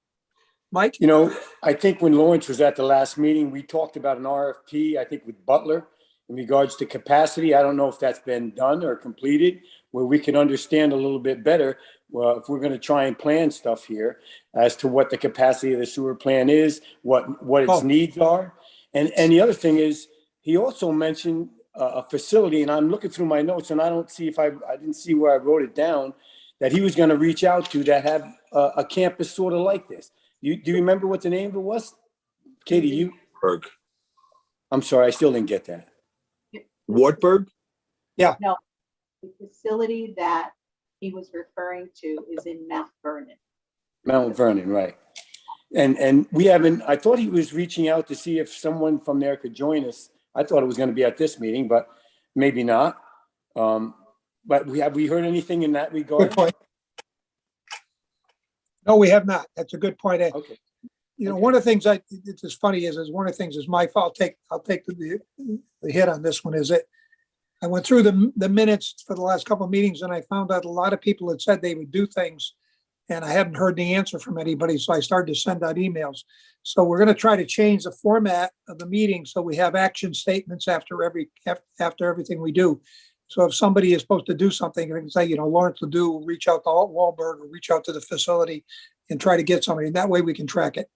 [SPEAKER 1] Mike?
[SPEAKER 5] You know, I think when Lawrence was at the last meeting, we talked about an RFP, I think with Butler, in regards to capacity. I don't know if that's been done or completed, where we can understand a little bit better, if we're going to try and plan stuff here, as to what the capacity of the sewer plant is, what its needs are. And the other thing is, he also mentioned a facility, and I'm looking through my notes, and I don't see if I didn't see where I wrote it down, that he was going to reach out to that have a campus sort of like this. Do you remember what the name of it was? Katie,
[SPEAKER 2] Wartburg.
[SPEAKER 5] I'm sorry, I still didn't get that.
[SPEAKER 2] Wartburg?
[SPEAKER 1] Yeah.
[SPEAKER 12] no, the facility that he was referring to is in Mount Vernon.
[SPEAKER 5] Mount Vernon, right. And we haven't, I thought he was reaching out to see if someone from there could join us. I thought it was going to be at this meeting, but maybe not. But have we heard anything in that regard?
[SPEAKER 1] Good point. No, we have not. That's a good point.
[SPEAKER 5] Okay.
[SPEAKER 1] You know,
[SPEAKER 5] Okay.
[SPEAKER 1] one of the things it's just funny is one of the things is my fault. I'll take the hit on this one. Is that I went through the minutes for the last couple of meetings and I found out a lot of people had said they would do things and I hadn't heard the answer from anybody. So I started to send out emails. So we're going to try to change the format of the meeting so we have action statements after everything we do. So if somebody is supposed to do something, they can say, you know, Lawrence will reach out to Wahlberg or reach out to the facility and try to get somebody. And that way we can track it.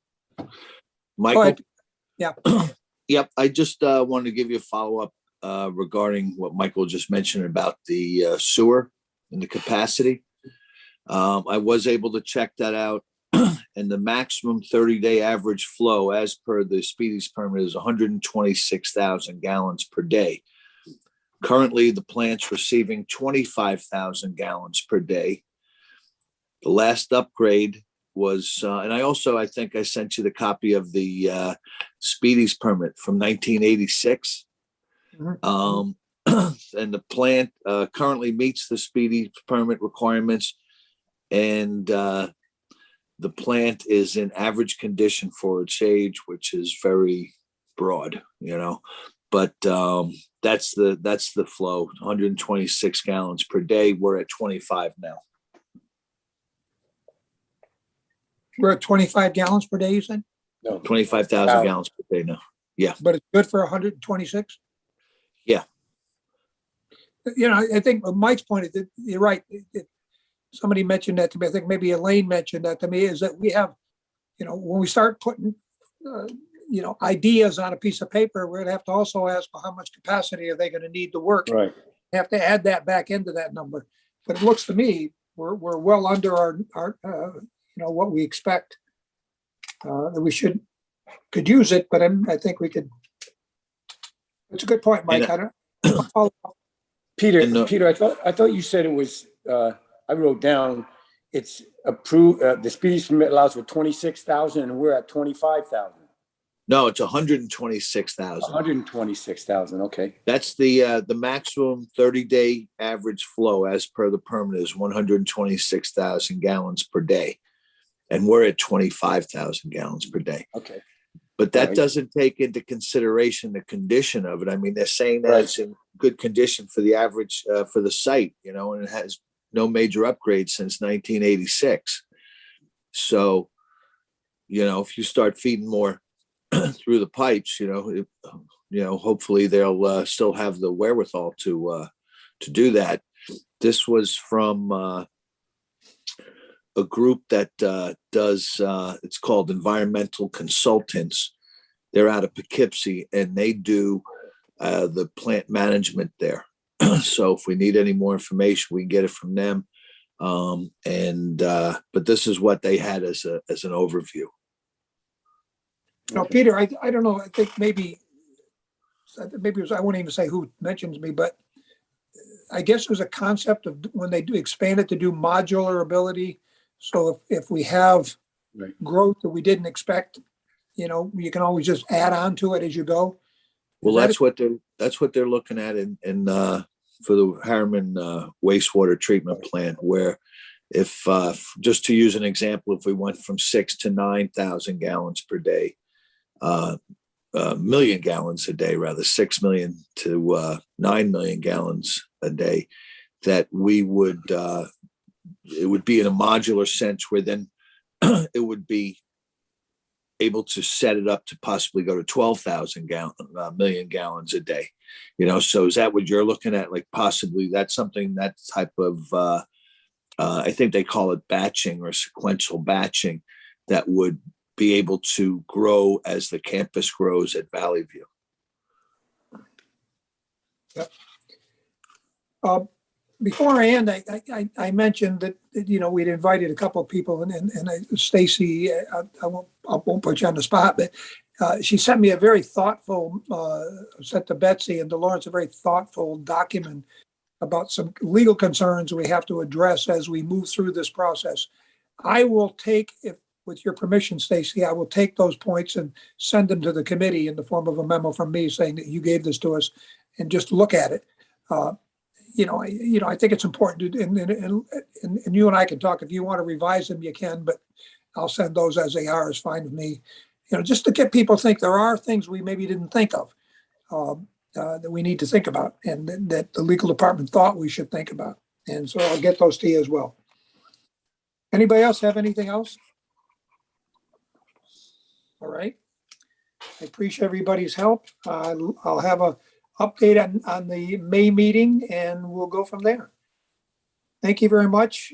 [SPEAKER 2] Michael?
[SPEAKER 1] Yeah.
[SPEAKER 2] Yep. I just wanted to give you a follow-up regarding what Michael just mentioned about the sewer and the capacity. I was able to check that out. And the maximum 30-day average flow as per the Speedy's permit is 126,000 gallons per day. Currently, the plant's receiving 25,000 gallons per day. The last upgrade was, and I think I sent you the copy of the Speedy's permit from 1986.
[SPEAKER 1] Mhm.
[SPEAKER 2] And the plant currently meets the Speedy permit requirements. And the plant is in average condition for its age, which is very broad, you know. But that's the flow, 126 gallons per day. We're at 25 now.
[SPEAKER 1] We're at 25 gallons per day, you said?
[SPEAKER 5] No.
[SPEAKER 2] 25,000 gallons per day now. Yeah.
[SPEAKER 1] But it's good for 126?
[SPEAKER 2] Yeah.
[SPEAKER 1] You know, I think Mike's point is, you're right. Somebody mentioned that to me. I think maybe Elaine mentioned that to me, is that we have, you know, when we start putting, you know, ideas on a piece of paper, we're going to have to also ask, well, how much capacity are they going to need to work?
[SPEAKER 5] Right.
[SPEAKER 1] Have to add that back into that number. But it looks to me, we're well under our you know, what we expect. That we could use it, but I think we could. It's a good point, Mike. I don't follow up.
[SPEAKER 5] Peter, I thought you said it was, I wrote down, it's approved, the Speedy permit allows for 26,000 and we're at 25,000.
[SPEAKER 2] No, it's 126,000.
[SPEAKER 5] 126,000. Okay.
[SPEAKER 2] That's the maximum 30-day average flow as per the permit is 126,000 gallons per day. And we're at 25,000 gallons per day.
[SPEAKER 5] Okay.
[SPEAKER 2] But that
[SPEAKER 5] Right.
[SPEAKER 2] doesn't take into consideration the condition of it. I mean, they're saying that it's in good condition for the average, for the site, you know, and it has no major upgrades since 1986. So, you know, if you start feeding more through the pipes, you know, hopefully they'll still have the wherewithal to do that. This was from a group that does, it's called Environmental Consultants. They're out of Poughkeepsie and they do the plant management there. So if we need any more information, we can get it from them. But this is what they had as an overview.
[SPEAKER 1] Now,
[SPEAKER 5] Okay.
[SPEAKER 1] Peter, I don't know, I think maybe it was, I won't even say who mentions me, but I guess it was a concept of when they do expand it to do modular ability. So if we have
[SPEAKER 5] Right.
[SPEAKER 1] growth that we didn't expect, you know, you can always just add on to it as you go.
[SPEAKER 2] Well,
[SPEAKER 1] Is that
[SPEAKER 2] that's what they're looking at in for the Harriman wastewater treatment plant, where if just to use an example, if we went from 6 to 9,000 gallons per day, million gallons a day, rather 6 million to 9 million gallons a day, that we would it would be in a modular sense where then it would be able to set it up to possibly go to 12,000 million gallons a day. You know, so is that what you're looking at? Like possibly that's something, that type of, I think they call it batching or sequential batching, that would be able to grow as the campus grows at Valley View.
[SPEAKER 1] Before I end, I mentioned that, you know, we'd invited a couple of people and Stacy, I won't put you on the spot, but she sent me a very thoughtful, sent to Betsy and to Lawrence, a very thoughtful document about some legal concerns we have to address as we move through this process. I will take, with your permission, Stacy, I will take those points and send them to the committee in the form of a memo from me saying that you gave this to us and just look at it. I think it's important to, and you and I can talk. If you want to revise them, you can, but I'll send those as they are, is fine with me. You know, just to get people to think there are things we maybe didn't think of that we need to think about, and that the legal department thought we should think about. And so I'll get those to you as well. Anybody else have anything else? All right. I appreciate everybody's help. I'll have a update on the May meeting and we'll go from there. Thank you very much.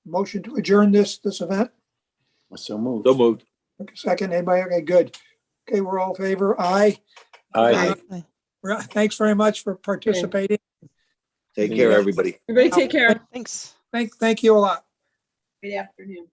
[SPEAKER 1] Motion to adjourn this event.
[SPEAKER 5] So moved.
[SPEAKER 2] So moved.
[SPEAKER 1] Okay, second, anybody? Okay, good. Okay, we're all in favor. Aye.
[SPEAKER 5] Aye.
[SPEAKER 1] Thanks very much for participating.
[SPEAKER 2] Take care, everybody.
[SPEAKER 7] Everybody take care.
[SPEAKER 3] Thanks.
[SPEAKER 1] Thank you a lot.
[SPEAKER 12] Good afternoon.